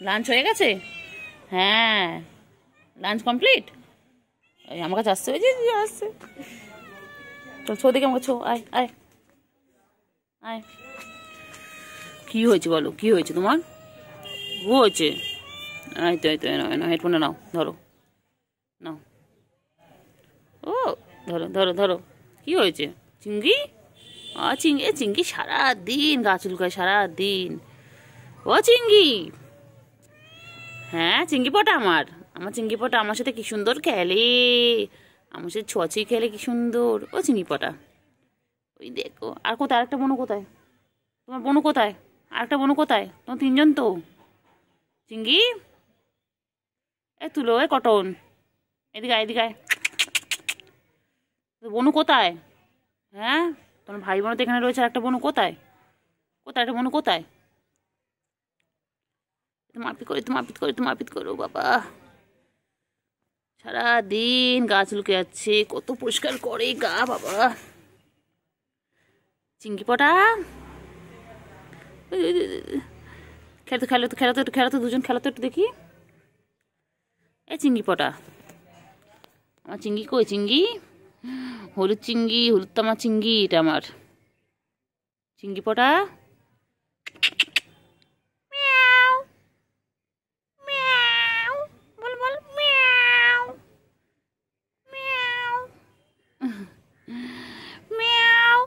Lunch হয়ে গেছে? হ্যাঁ, লাঞ্চ কমপ্লিট। এই আমার কাছে আসছে, ওই যে আসছে। চল ছো দেখে আমাকে ছো, আয় আয় আয়। কি হয়েছে বলো, কি হয়েছে তোমার? ও হয়েছে? এই তো এই তো, নাও হেডফোনটা নাও, ধরো নাও। ও ধরো ধরো ধরো। কি হয়েছে? চিঙ্গি? চিঙ্গি সারাদিন গা চুলকায়, সারাদিন। ও চিঙ্গি, হ্যাঁ চিঙ্গি পটা আমার, আমার চিঙ্গি পটা আমার সাথে কি সুন্দর খেলে, আমার সাথে ছোঁয়াছুঁই খেলে কি সুন্দর। ও চিঙ্গি পটা, ওই দেখো। আর কোথায় আরেকটা বোনু কোথায়? তোমার বোনু কোথায়? আরেকটা বোনু কোথায়? তোমার তিনজন তো। চিঙ্গি, এ তুলো, এ কটন, এদিকে আয়, এদিকে আয়। বোনু কোথায়? হ্যাঁ, তোমার ভাই বোন তো এখানে রয়েছে, একটা বোনু কোথায়? কোথায় একটা বোনু কোথায়? মারপিট করো বাবা, সারাদিন গা চুলকে যাচ্ছে, কত পরিষ্কার করে গা বাবা। চিঙ্গি পটা, খেলো তো দুজন, খেলো তো একটু দেখি। এ চিঙ্গি পটা, আমার চিঙ্গি কই? চিঙ্গি, হলুদ চিঙ্গি, হলুদ তামা চিঙ্গি, এটা আমার চিঙ্গি পটা। মিয়াও মিয়াও, বল বল মিয়াও মিয়াও মিয়াও।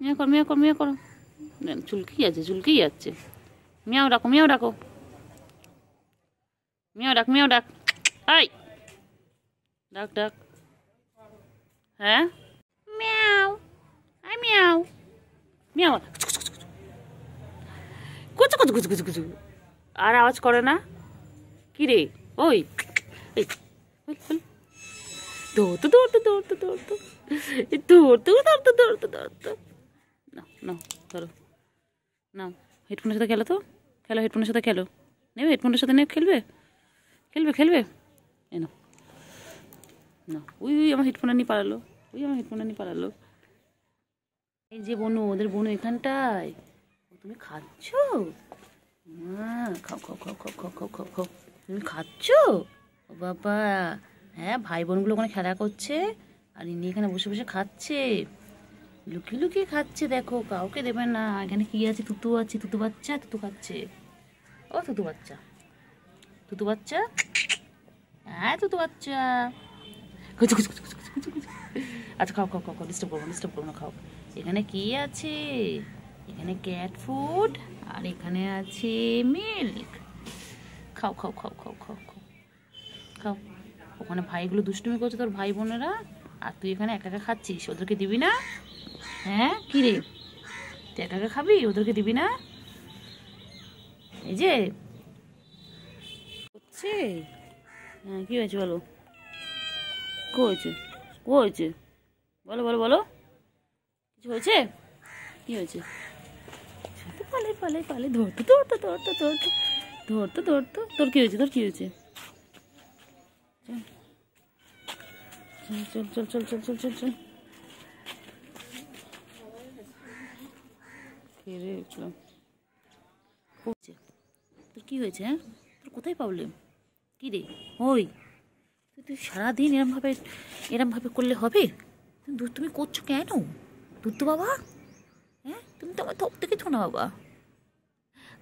মিয়াও কর মিয়াও করো। চুলকি আছে, চুলকি যাচ্ছে। মিয়াও ডাকো, মিয়াও ডাকো, মিয়াও ডাক, মিয়াও ডাক। আই ডাক ডাক। হ্যাঁ, মিয়াও, আই মিয়াও মিয়াও। কুচু কুচু কুচু কুচু কুচু, আর আওয়াজ করে না কি রে? ওই এই, দৌড়তো দৌড়তো দৌড়তো দৌড়তো দৌড়তো দৌড়তো দৌড়তো দৌড়তো। নাও নাও ধরো, নাও হেডফোনের সাথে খেলো তো, খেলো হেডফোনের সাথে খেলো। নেবে হেডফোনের সাথে নেবে, খেলবে খেলবে খেলবে। এই নাও না, ওই ওই আমার হেডফোনটা নিয়ে পালালো, ওই আমার হেডফোনটা নিয়ে পালালো। এই যে বোনু, ওদের বোনু এখানটায়। তুমি খাচ্ছ? হ্যাঁ, খাও খাও খাও খাও খাও খাও খাও খাও। তুমি খাচ্ছ? ও বাবা, হ্যাঁ ভাই বোনগুলো ওখানে খেলা করছে, আর ইনি এখানে বসে বসে খাচ্ছে, লুকিয়ে লুকিয়ে খাচ্ছে। দেখো, কাউকে দেবে না। এখানে কি আছে? তুতু আছে, তুতু বাচ্চা, তুতু খাচ্ছে। ও তুতু বাচ্চা, তুতু বাচ্চা, হ্যাঁ তুতু বাচ্চা। কুচু কুচু কুচু কুচু কুচু কুচু। আচ্ছা খাও খাও খাও খাও, ডিস্টার্ব করবো না, খাও। এখানে কি আছে? এখানে ক্যাট ফুড, আর এখানে আছে মিল্ক। খাও খাও খাও খাও খাও খাও খাও। ওখানে ভাইগুলো দুষ্টুমি করছে, তোর ভাই বোনেরা, আর তুই এখানে একা একা খাচ্ছিস। ওদেরকে দিবি না? হ্যাঁ কি রে, তুই একা একা খাবি? ওদেরকে দিবি না? এই যে হচ্ছে। হ্যাঁ কি হয়েছে বলো, কি হয়েছে? কি হয়েছে বলো বলো বলো, কিছু হয়েছে? কি হয়েছে? পালে পালে পালে, ধরতো ধরতো ধরতো ধরতো ধরতো ধরতো। তোর কি হয়েছে? তোর কি হয়েছে? চল চল চল চল চল চল চল। তোর কি হয়েছে? হ্যাঁ, তোর কোথায় প্রবলেম? কি রে? ওই তুই সারাদিন এরমভাবে করলে হবে? তুমি করছো কেন? দুধ তো বাবা, হ্যাঁ তুমি তো আমার থপ থেকে ছো না বাবা।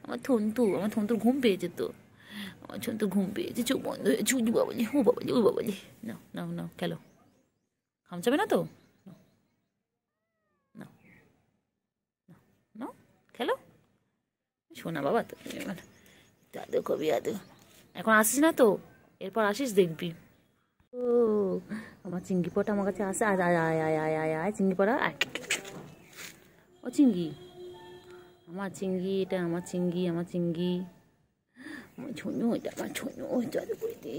আমার থন্তুর ঘুম পেয়েছে তো, আমার থন্তুর ঘুম পেয়েছে, চোখ বন্ধ হয়েছে। উজু বাবালি, ও বাবালি, ও বাবালি। নাও নাও নাও খেলো, খামচাবে না তো? নাও নাও নাও খেলো। শোনা বাবা, তো দাদু কবি দাদু, এখন আসিস না তো, এরপর আসিস দেখবি। ও আমার চিংড়ি পটা আমার কাছে আসে। আয় আয় আয় আয় আয় আয় আয় চিংড়ি পটা আয়। ও চিংড়ি, আমার চিংড়ি, এটা আমার চিংড়ি, আমার চিংড়ি, আমার ছোনু, এটা আমার ছোনু। চালু করে দি,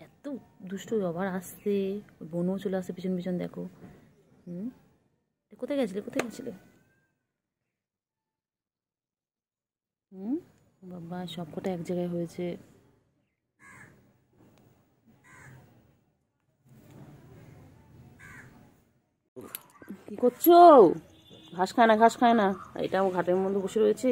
এত দুষ্ট আবার আসছে। ওই বোনও চলে আসছে পিছন পিছন, দেখো। হুম, কোথায় গেছিলে, কোথায় গেছিলে? হুম, বাবা সব কটা এক জায়গায় হয়েছে। কি করছো? ঘাস খায় না, ঘাস খায় না। এটা আমার ঘাটের মধ্যে বসে রয়েছে।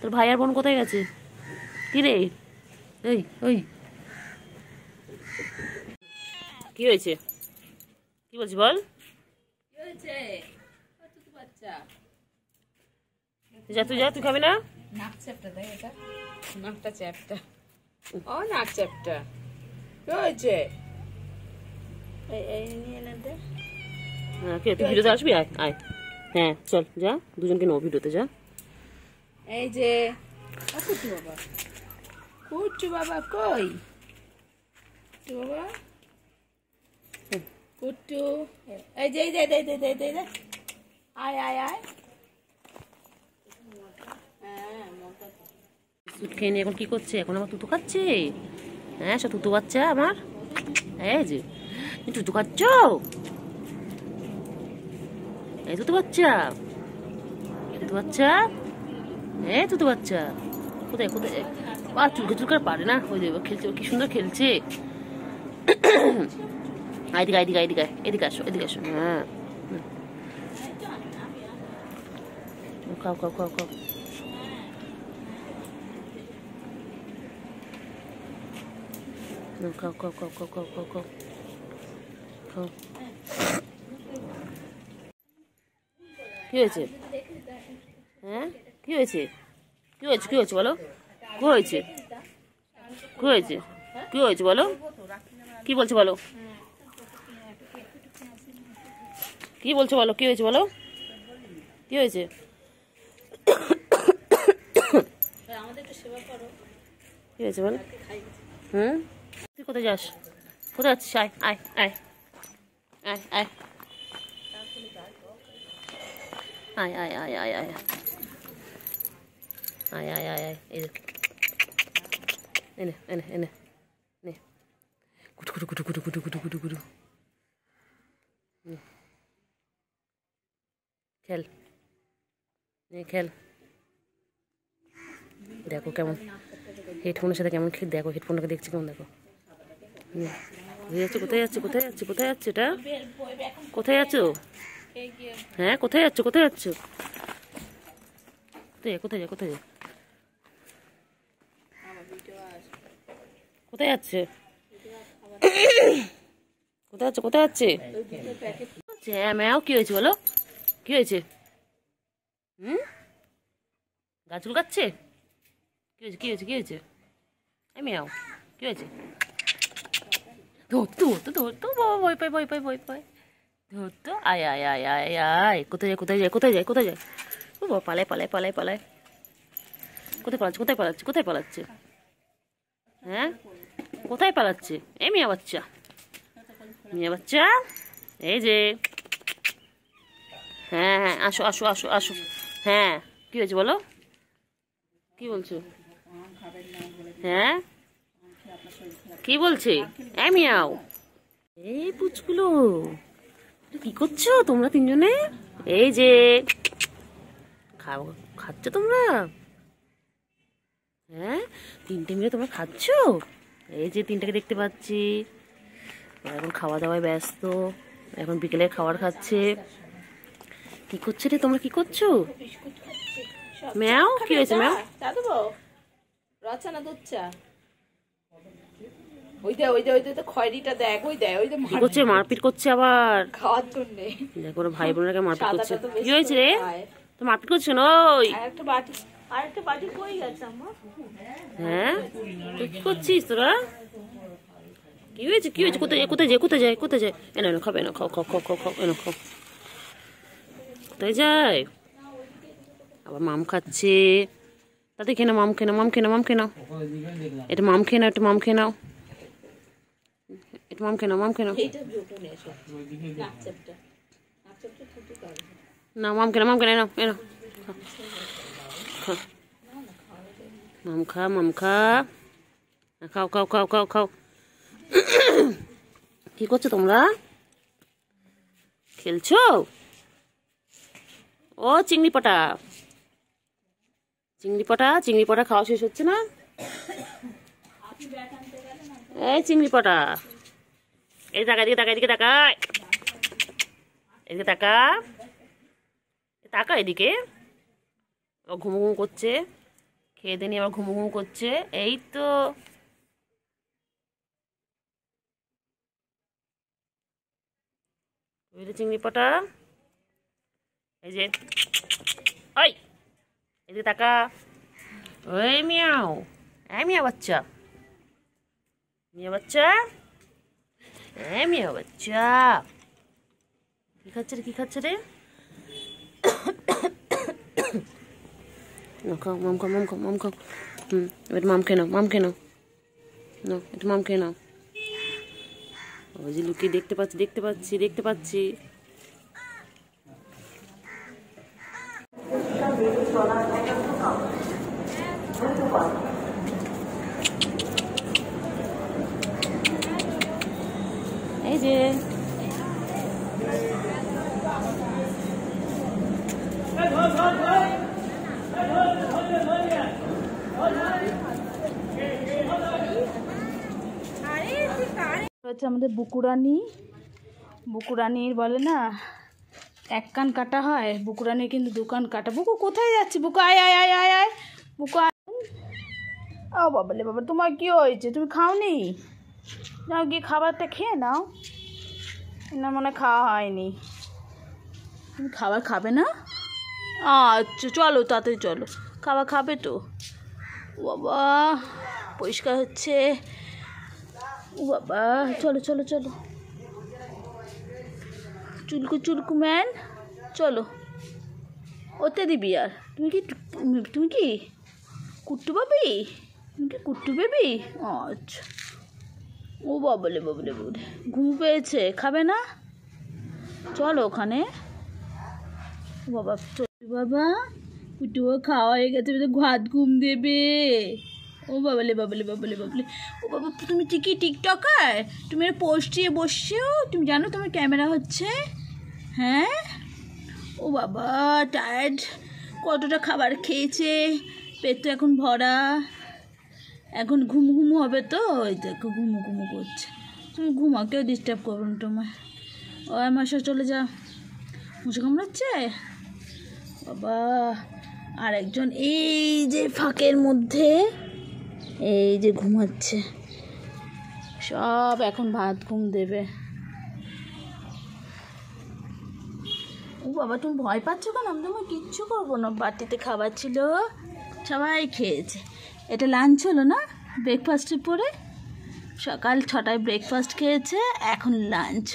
তোর ভাই আর বোন কোথায় গেছে? কি রে? এই ওই কি হয়েছে? কি বলছি বল? যা তুই, যা তুই খাবি না? নাক চ্যাপটা দেখ, এটা নাকটা চ্যাপটা। ও নাক চ্যাপটা কি হয়েছে? এই নিয়ে এনে দে। হ্যাঁ, কে তুই ভিডিওতে আসবি? আয় আয়, হ্যাঁ চল যা, দুজনকে নো ভিডিওতে যা। এই যে কুট্টু বাবা, কুট্টু বাবা কই? কুট্টু বাবা, কুট্টু, এই যে আয় আয় আয়। বিস্কুট খেয়ে নিয়ে এখন কি করছে? এখন আমার তুতু খাচ্ছে। হ্যাঁ, সব তুতু বাচ্চা আমার। এই যে তুতু খাচ্ছ, এই তুতু বাচ্চা, তুতু বাচ্চা, এই তুতু বাচ্চা কোথায় কোথায়? বা চুলকে চুলকার পারে না, ওই যে খেলছে, কি সুন্দর খেলছে। এদিকে এদিকে এদিকে এদিকে আসো, এদিকে আসো। হ্যাঁ, খাও খাও খাও খাও। খাও খাও খাও খাও খাও খাও খাও খাও। কি হয়েছে? হ্যাঁ, কি হয়েছে? কি হয়েছে? কি হয়েছে বলো? কি হয়েছে? কি হয়েছে? কি হয়েছে বলো? কি বলছো বলো? কি বলছো বলো? কি হয়েছে বলো? কি হয়েছে? কি হয়েছে বলো? তুই কোথায় যাস? কোথায় যাচ্ছিস? আয় আয় আয় আয় আয় আয় আয় আয় আয় আয় আয় আয় আয় আয়, এই দেখ, এনে এনে এনে নে, কুটু কুটু কুটু কুটু কুটু কুটু কুটু কুটু, খেল, খেল। দেখো কেমন হেডফোনের সাথে কেমন খেল, দেখো হেডফোনটাকে দেখছি কেমন, দেখো। কোথায় যাচ্ছে? কোথায় যাচ্ছে? কোথায় যাচ্ছে? এটা কোথায় যাচ্ছ? হ্যাঁ, কোথায় যাচ্ছ? কোথায় যাচ্ছ? কোথায় যা, কোথায় যা, কোথায় যাচ্ছে? কোথায় যাচ্ছে? কোথায় যাচ্ছে? হ্যাঁ ম্যাও, কি হয়েছে বলো? কি হয়েছে? গাছ চুলকাচ্ছে? কি হয়েছে? কি হয়েছে? কি হয়েছে? এই ম্যাও, কি হয়েছে? ধরতো ধরতো ধরতো, বাবা ভয় পায়, ভয় পায়, ভয় পায়। ধরতো, আয় আয় আয় আয় আয়। কোথায় যায়? কোথায় যায়? কোথায় যায়? কোথায় যায়? ও বাবা, পালায় পালায় পালায় পালায়। কোথায় পালাচ্ছে? কোথায় পালাচ্ছে? কোথায় পালাচ্ছে? হ্যাঁ, কোথায় পালাচ্ছে? এই মিয়া বাচ্চা, মিয়া বাচ্চা, এই যে। হ্যাঁ হ্যাঁ, আসো আসো আসো আসো। হ্যাঁ, কি হয়েছে বলো? কি বলছো? হ্যাঁ, কি বলছে? এই মিয়াও, এই পুচগুলো, কি করছো তোমরা তিনজনে? এই যে খাচ্ছ তোমরা? হ্যাঁ, তিনটে মিলে তোমরা খাচ্ছ? এই যে তিনটাকে দেখতে পাচ্ছি, এখন খাওয়া দাওয়ায় ব্যস্ত, এখন বিকেলের খাবার খাচ্ছে। কি করছো রে তোমরা? কি করছো? ম্যাও, কি হয়েছে ম্যাও? রচনা দুধ চা, ওই দে ওই দে ওই দে, খয়রিটা দেখ, ওই দে ওই দে। কি করছে? মারপিট করছে আবার খাওয়ার জন্য। দেখো, ওরা ভাই বোনেরা মারপিট করছে। কি হয়েছে রে? তো মারপিট করছো না? ওই আরেকটা বাটি কই গেছে আম্মা? হ্যাঁ, তুই কি করছিস তোরা? কি হয়েছে? কি হয়েছে? কোথায় যায়? কোথায় যায়? কোথায় যায়? কোথায় যায়? এনে এনে খাবে না, খাও খাও খাও খাও খাও, এনে খাও। কোথায় যায়? আবার মাম খাচ্ছে। তাতে খেয়ে নাও, মাম খেয়ে নাও, মাম খেয়ে নাও, মাম খেয়ে নাও। এটা মাম খেয়ে নাও, এটা মাম খেয়ে নাও, এটা মাম খেয়ে নাও, মাম খেয়ে নাও। না, মাম খেয়ে নাও, মাম খেয়ে নাও, এনো মাম খা, মাম খা, খাও খাও খাও খাও খাও। কি করছো তোমরা? খেলছো? ও চিংড়ি পটা, চিংড়ি পটা, চিংড়ি পটা খাওয়া শেষ হচ্ছে না? এই চিংড়ি পটা, এই তাকা, এদিকে তাকা, এদিকে তাকায়, এদিকে তাকা, তাকা এদিকে। ঘুমো ঘুমো করছে, খেয়ে দিয়ে নিয়ে আবার ঘুমো ঘুমো করছে। এই তো চিংড়ি পটা, এই যে ওই এই যে টাকা, ওই মিয়াও, এই মিয়া বাচ্চা, মিয়া বাচ্চা, এই মিয়া বাচ্চা, কি খাচ্ছে রে, কি খাচ্ছে রে? খাও, মাম খাও, মাম খাও, মাম খাও। এবার মাম খেয়ে নাও, মাম খেয়ে নাও, নাও একটু মাম খেয়ে নাও। ওই যে লুকিয়ে দেখতে পাচ্ছি, দেখতে পাচ্ছি, দেখতে পাচ্ছি। এই যে হচ্ছে আমাদের বুকুরানি, বুকুরানির বলে না এক কান কাটা হয়, বুকুরানির কিন্তু দু কান কাটা। বুকু কোথায় যাচ্ছি? বুকু আয় আয় আয় আয় আয়, বুকু আয়। ও বাবালে বাবা, তোমার কি হয়েছে? তুমি খাওনি? নাও গিয়ে খাবারটা খেয়ে নাও। না মনে খাওয়া হয়নি। তুমি খাবার খাবে না? আচ্ছা চলো তাড়াতাড়ি চলো, খাবার খাবে তো। ও বাবা পরিষ্কার হচ্ছে। ও বাবা চলো চলো চলো, চুলকু চুলকু ম্যান চলো। ওতে দিবি আর তুমি কি, তুমি কি কুট্টু বাবি? তুমি কি কুট্টু বেবি? আচ্ছা। ও বাবলে বাবলে বাবলে, ঘুম পেয়েছে, খাবে না? চলো ওখানে। ও বাবা বাবা, কুট্টু খাওয়া হয়ে গেছে, ভাত ঘুম দেবে। ও বাবলে বাবলে বাবলে বাবলে। ও বাবা তুমি ঠিকই টিকটকার, তুমি পোস্ট দিয়ে বসছো, তুমি জানো তোমার ক্যামেরা হচ্ছে? হ্যাঁ। ও বাবা টায়ার্ড, কতটা খাবার খেয়েছে, পেট তো এখন ভরা, এখন ঘুম ঘুম হবে তো। ওই দেখো ঘুমো ঘুমো করছে। তুমি ঘুমাও, কেউ ডিস্টার্ব করো না তোমার। ও আমার সাথে চলে যা, মশা কামড়াচ্ছে বাবা। আর একজন এই যে ফাঁকের মধ্যে এই যে ঘুমাচ্ছে। সব এখন ভাত ঘুম দেবে। ও বাবা তুমি ভয় পাচ্ছ কেন? আমি তোমার কিচ্ছু করবো না। বাটিতে খাবার ছিল, সবাই খেয়েছে। এটা লাঞ্চ হলো না, ব্রেকফাস্টের পরে। সকাল 6টায় ব্রেকফাস্ট খেয়েছে, এখন লাঞ্চ।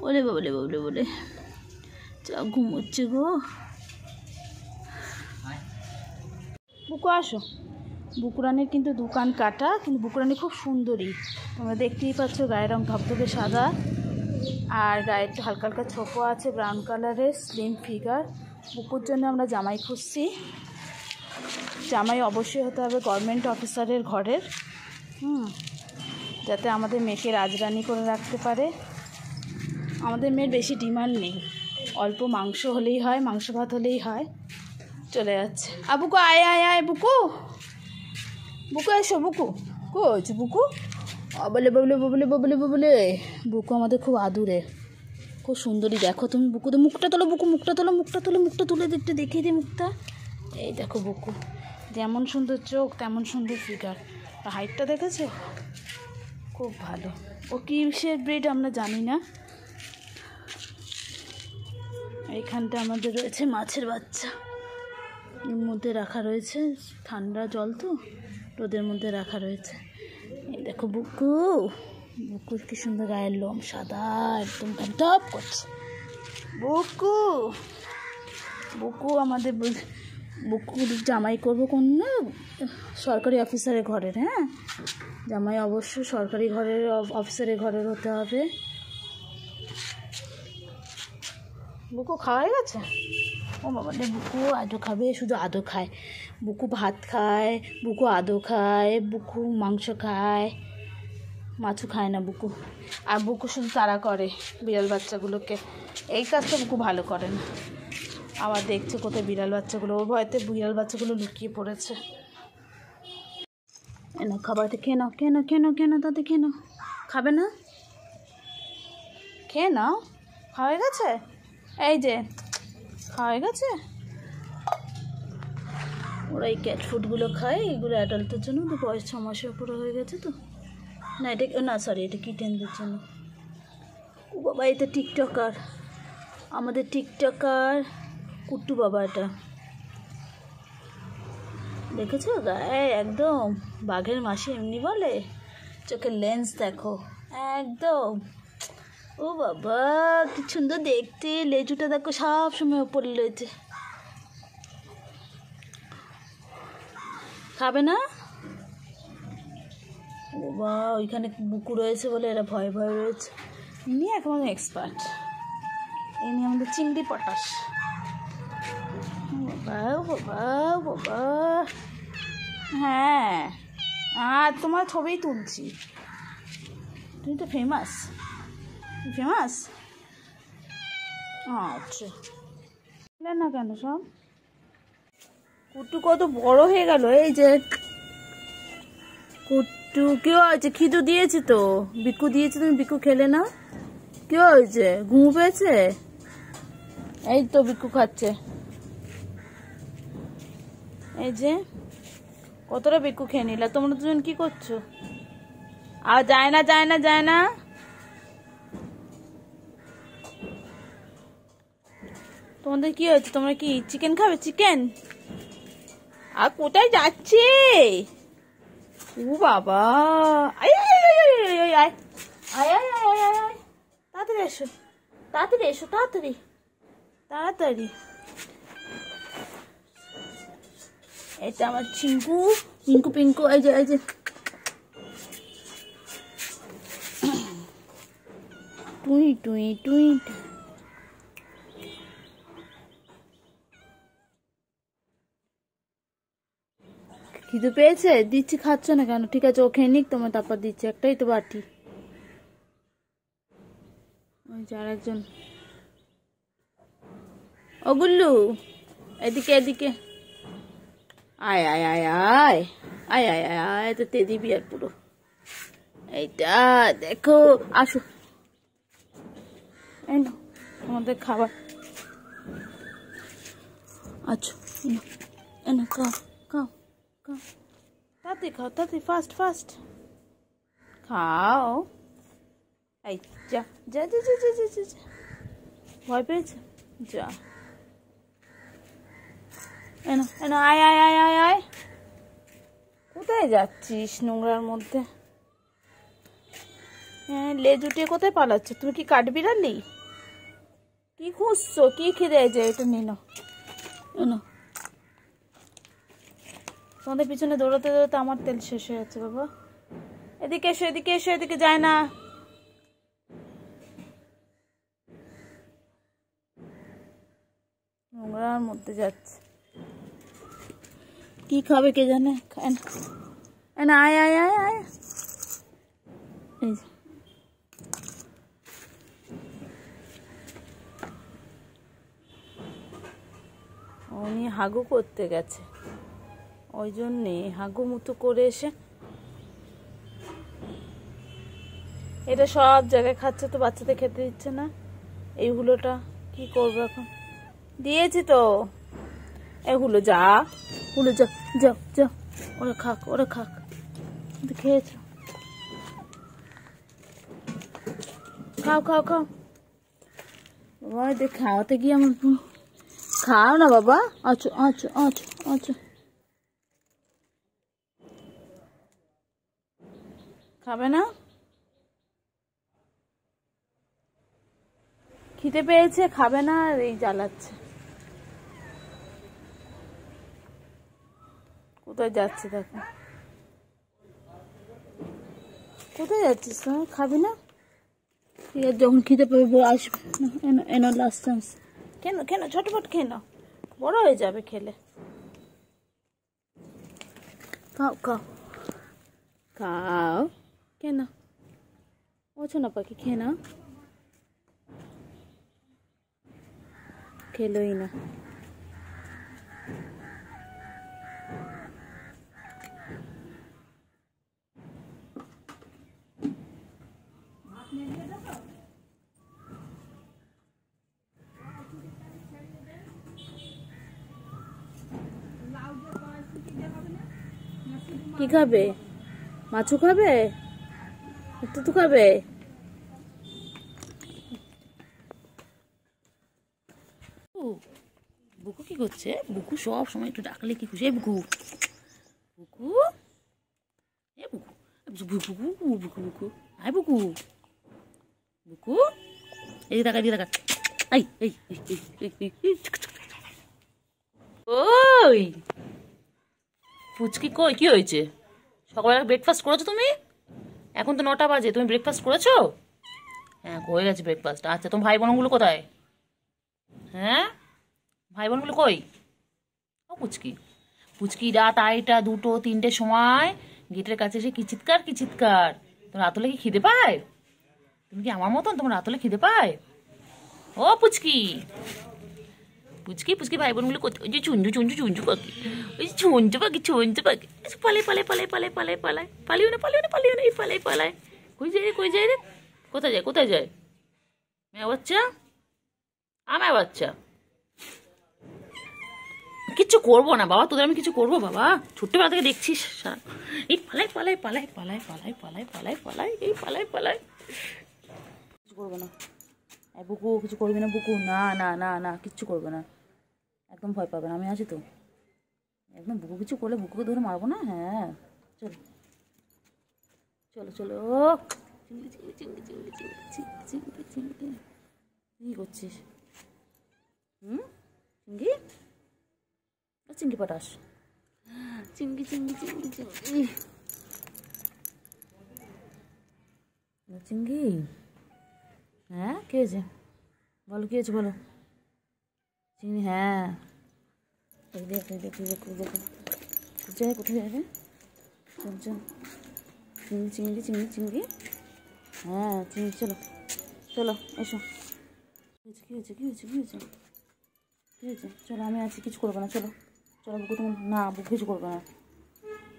ওলে বলে বলে বলে চ ঘুমোচ্ছে গো। বুকু আসো। বুকুরানির কিন্তু দোকান কাটা, কিন্তু বুকুরানি খুব সুন্দরী, তোমরা দেখতেই পাচ্ছ। গায়ের রং ধবধবে সাদা, আর গায়ে একটু হালকা হালকা ছোপো আছে, ব্রাউন কালারের, স্লিম ফিগার। বুকুর জন্য আমরা জামাই খুঁজছি। জামাই অবশ্যই হতে হবে গভর্নমেন্ট অফিসারের ঘরের, যাতে আমাদের মেয়েকে রাজরানি করে রাখতে পারে। আমাদের মেয়ের বেশি ডিমান্ড নেই, অল্প মাংস হলেই হয়, মাংস ভাত হলেই হয়, চলে যাচ্ছে। বুকু আয় আয় আয়, বুকু বুকু এসো। বুকু কো হয়েছে? বুকু বলে ববলে ববলে ববলে ববলে। বুকু আমাদের খুব আদুরে, খুব সুন্দরী। দেখো তুমি বুকু, তো মুখটা তোলো বুকু, মুখটা তোলো, মুখটা তোলো, মুখটা তুলে একটু দেখিয়ে দিই মুখটা। এই দেখো বুকু, যেমন সুন্দর চোখ তেমন সুন্দর ফিগার। হাইটটা দেখেছো? খুব ভালো। ও কিসের ব্রিড আমরা জানি না। এইখানটা আমাদের রয়েছে মাছের বাচ্চা, এর মধ্যে রাখা রয়েছে, ঠান্ডা জল তো, রোদের মধ্যে রাখা রয়েছে। এই দেখো বুকু, বুকুর কি সুন্দর গায়ের লোম, সাদা একদম টপ করছে। বুকু বুকু আমাদের বুকুর জামাই করবো কোন না সরকারি অফিসারের ঘরের। হ্যাঁ, জামাই অবশ্যই সরকারি ঘরের, অফিসারের ঘরের হতে হবে। বুকু খাওয়া হয়ে গেছে? ও বাবা রে, বুকু আদো খাবে, শুধু আদো খায়। বুকু ভাত খায়, বুকু আদো খায়, বুকু মাংস খায়, মাছও খায় না বুকু। আর বুকু শুধু তাড়া করে বিড়াল বাচ্চাগুলোকে, এই কাজটা বুকু ভালো করে না। আবার দেখছে কোথায় বিড়াল বাচ্চাগুলো, ওর ভয়তে বিড়াল বাচ্চাগুলো লুকিয়ে পড়েছে। না খাবারটা খেয়ে নাও, খেয়ে নাও, খেয়ে নাও, খেয়ে নাও, তাতে খেয়ে নাও। খাবে না? খেয়ে নাও। খাওয়া হয়ে গেছে? এই যে খাওয়া হয়ে গেছে। ওরা এই ক্যাট ফুডগুলো খায়, এগুলো অ্যাডাল্টদের জন্য, তো বয়স 6 মাসের উপরে হয়ে গেছে তো। না এটা না, সরি, এটা কিটেনদের জন্য। ও বাবা, এটা টিকটকার, আমাদের টিকটকার কুট্টু বাবা। এটা দেখেছো গায়ে একদম বাঘের মাসি এমনি বলে, চোখের লেন্স দেখো একদম। ও বাবা কি সুন্দর দেখতে, লেজুটা দেখো সব সময় ওপরে রয়েছে। খাবে না বাবা, ওইখানে বুকু রয়েছে বলে এরা ভয়ে ভয়ে রয়েছে। ইনি এখন এক্সপার্ট, ইনি আমাদের চিংড়ি পটাশ। বাবা বাবা বাবা, হ্যাঁ আর তোমার ছবি তুলছি, তুমি তো ফেমাস, ফেমাস। আচ্ছা না কেন সব কুট্টু কত বড় হয়ে গেল। এই যে কুট্টু কি হয়েছে, খিদু দিয়েছি তো, বিকু দিয়েছি, তুমি বিকু খেলে না, কি হয়েছে, ঘুম পেয়েছে? এই তো বিকু খাচ্ছে, এই যে কতটা বিকু খেয়ে নিলা। তোমরা দুজন কি করছো? আর যায় না যায় না যায় না, তোমাদের কি হয়েছে? তোমরা কি চিকেন খাবে? চিকেন? আর কোথায় যাচ্ছে? ও বাবা, আয় আয় আয় আয় আয় আয় আয় আয় আয় আয়, তাড়াতাড়ি এসো, তাড়াতাড়ি এসো, তাড়াতাড়ি তাড়াতাড়ি। এটা আমার চিঙ্কু, পিঙ্কু পিঙ্কু, এই যে এই যে টুই টুই টুই। খিদে পেয়েছে? দিচ্ছি, খাচ্ছ না কেন? ঠিক আছে ও খেয়ে নিক, তোমার তারপর দিচ্ছি, একটাই তো বাটি। ওই যে আর একজন, ও গুল্লু এদিকে এদিকে, আয় আয় আয় আয় আয় আয় আয় আয়, তো তেদি বিয়ার পুরো। এইটা দেখো, আসো, এই না আমাদের খাবার। আচ্ছা এনো খাও খাও খাও, তাড়াতাড়ি খাও, তাড়াতাড়ি, ফাস্ট ফাস্ট খাও। এই যা যা যা যা যা যা যা, ভয় পেয়েছে, যা এনো এনো, আয় আয় আয় আয় আয়। কোথায় যাচ্ছিস নোংরার মধ্যে? হ্যাঁ লেজ উঠিয়ে কোথায় পালাচ্ছ? তুমি কি কাঠবিড়ালি? কি খুঁজছো? কি খিদে যায়? এটা নিয়ে নাও, এনো। তোমাদের পিছনে দৌড়াতে দৌড়াতে আমার তেল শেষ হয়ে যাচ্ছে বাবা। এদিকে এসো, এদিকে এসো, এদিকে যায় না। নোংরার মধ্যে যাচ্ছে, কি খাবে কে জানে। না আয় আয় আয় আয়, এই যে উনি হাগু করতে গেছে, ওই জন্যে হাগু মুতু করে এসে এটা সব জায়গায় খাচ্ছে, তো বাচ্চাদের খেতে দিচ্ছে না। এইগুলোটা কি করবো এখন? দিয়েছি তো, এগুলো যা, হুলো যা, যাও যাও, ওরা খাক, ওরা খাক, খেয়েছ, খাও খাও খাও বাবা। দেখ খাওয়াতে গিয়ে আমার, খাও না বাবা, আচ্ছা আচ্ছা আচ্ছা আচ্ছা, খাবে না? খিদে পেয়েছে, খাবে না, আর এই জ্বালাচ্ছে। কোথায় যাচ্ছে দেখো, কোথায় যাচ্ছিস? তুমি খাবি না? ঠিক আছে যখন খিদে পাবে আসবে, এনো এনো, লাস্ট চান্স। কেন কেন ঝটপট খেয়ে নাও, বড় হয়ে যাবে খেলে। খাও খাও খাও, কেন ওছো না পাখি, খেয়ে নাও। খেলোই না। কি খাবে? মাছও খাবে? একটু তো খাবে। বুকু কি করছে? বুকু সব সময় একটু ডাকলে কি খুশি। বুকু বুকু এ বুকু বুকু বুকু বুকু বুকু আয় বুকু বুকু এই দেখা দিয়ে দেখা। এই এই ওই পুচকি কই, কি হয়েছে? সকালবেলা ব্রেকফাস্ট করেছো তুমি? এখন তো 9টা বাজে, তুমি ব্রেকফাস্ট করেছো? হ্যাঁ হয়ে গেছে ব্রেকফাস্ট। আচ্ছা তোমার ভাই বোনগুলো কোথায়? হ্যাঁ ভাই বোনগুলো কই? ও পুচকি পুচকি রাত 2টা 2টো 3টের সময় গেটের কাছে এসে কি চিৎকার কি চিৎকার। তোমার রাত হলে কি খিদে পায়? তুমি কি আমার মতন, তোমার রাত হলে খিদে পায়? ও পুচকি পুচকি পুচকি ভাই বোনগুলো কোথায়? ওই যে চুঞ্জু চুঞ্জু চুঞ্জু পাখি, ওই যে চুঞ্জু পাখি চুঞ্জু পাখি পালে পালে পালে পালে পালে পালায় পালিও না পালিও না পালিও না এই পালাই পালায়। কই যায় রে কই যায় রে? কোথায় যায় কোথায় যায়? মেয়ে বাচ্চা আমার বাচ্চা কিচ্ছু করবো না বাবা, তোদের আমি কিছু করবো বাবা? ছোট্টবেলা থেকে দেখছিস এই পালাই পালাই পালাই পালাই পালাই পালাই পালাই পালাই এই পালাই পালাই। কিছু করবো না বুকু, কিছু করবি না বুকু। না না না না কিচ্ছু করবে না, একদম ভয় পাবে না, আমি আছি তো। একদম বুকু কিছু করলে বুকুকে ধরে মারবো না। হ্যাঁ চলো চলো চলো। চিংড়ি চিংড়ি চিংড়ি চিংড়ি চিংড়ি চিংড়ি চিংড়ি কি করছিস? চিংড়ি চিংড়ি পটাস চিংড়ি চিংড়ি চিংড়ি চিংড়ি চিংড়ি। হ্যাঁ কি হয়েছে বলো, কি হয়েছে বলো? চিংড়ি হ্যাঁ দেখো দেখো দেখো দেখো কোথায় কোথায় যাবে? চিংড়ি চিংড়ি চিংড়ি চিংড়ি হ্যাঁ চিংড়ি। চলো চলো এসো। কি হয়েছে কি হয়েছে কি হয়েছে কি হয়েছে? চলো আমি আছি, কিছু করবো না। চলো চলো বুকু, তোমার না বুকু কিছু করবে না,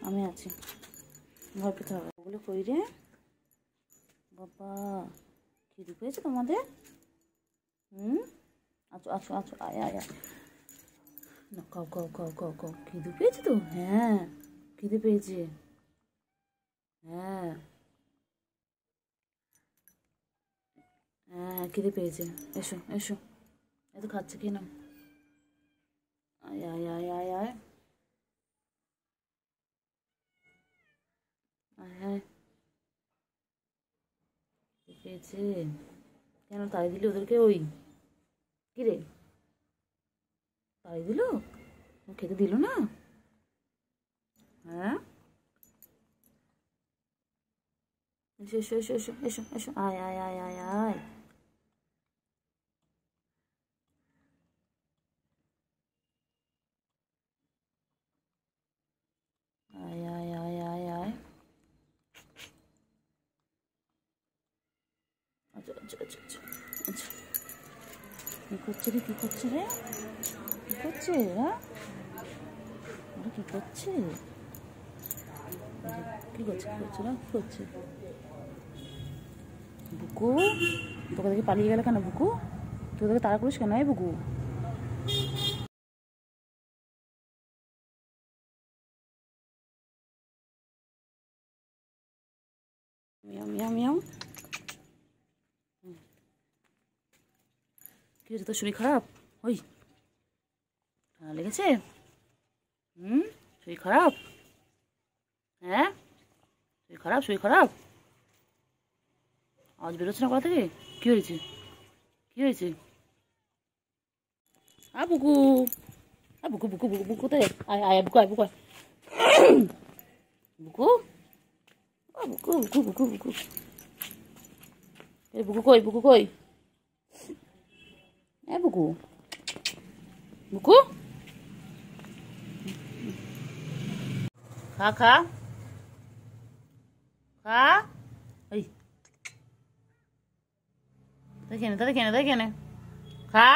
আমি আছি, ভয় পেতে হবে। ওগুলো কই রে বাবা? খিদে পেয়েছে তোমাদের? আচ্ছা আচ্ছা আচ্ছা আয় আয় আয় না, খাও খাও খাও খাও খাও। খিদে পেয়েছে তো? হ্যাঁ খিদে পেয়েছে। হ্যাঁ হ্যাঁ খিদে পেয়েছে। এসো এসো, এত খাচ্ছে কি না? আয় আয় আয় আয় আয় আয় আয় পেয়েছে। কেন তাড়ি দিলি ওদেরকে? ওই কি রে তাড়ি দিল? খেতে দিল না? হ্যাঁ এসো এসো এসো এসো এসো এসো আয় আয় আয় আয় আয় আয় আয় আয় আয় আয়। আচ্ছা আচ্ছা আচ্ছা আচ্ছা আচ্ছা কি করছে রে কি করছে রে কি করছে? হ্যাঁ ওরা কি করছে? কি করছে কি করছে না কি করছে? বুকু তোকে দেখে পালিয়ে গেল কেন বুকু? তোদেরকে তাড়া করিস কেন এই বুকু? Miao Miao Miao. কি হয়েছে তোর শরীর খারাপ? ওই ঠান্ডা লেগেছে? শরীর খারাপ? হ্যাঁ শরীর খারাপ শরীর খারাপ? আওয়াজ বেরোচ্ছে না কোথা থেকে? কি হয়েছে কি হয়েছে? বুকু বুকু বুকু বুকু বুকু কোথায়? আয় আয় বুকু আয় বুকু আয় বুকু বুকু বুকু বুকু বুকু বুকু কই বুকু কই? বুকু বুকু খা খা খা। ওই দেখে নে খা।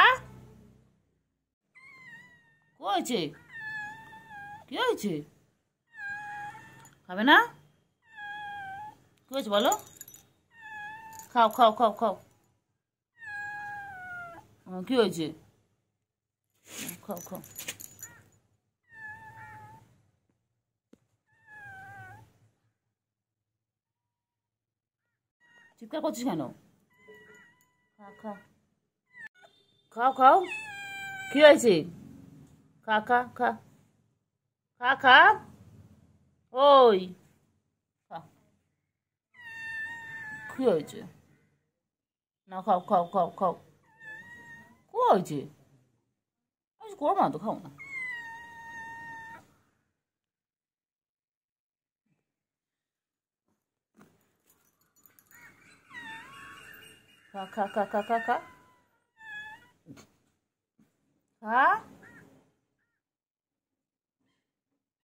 কি হয়েছে কি হয়েছে? খাবে না? কি হয়েছে বলো? খাও খাও খাও খাও। কি হয়েছে? খাও খাও। চিৎকার করছিস কেন? খা খা, খাও খাও। কি হয়েছে? খা খা খা খা খা। ওই খা। কি হয়েছে? না খাও খাও খাও খাও। কি হয়েছে? করো না তো, খাও না। খা খা খা খা খা খা খা।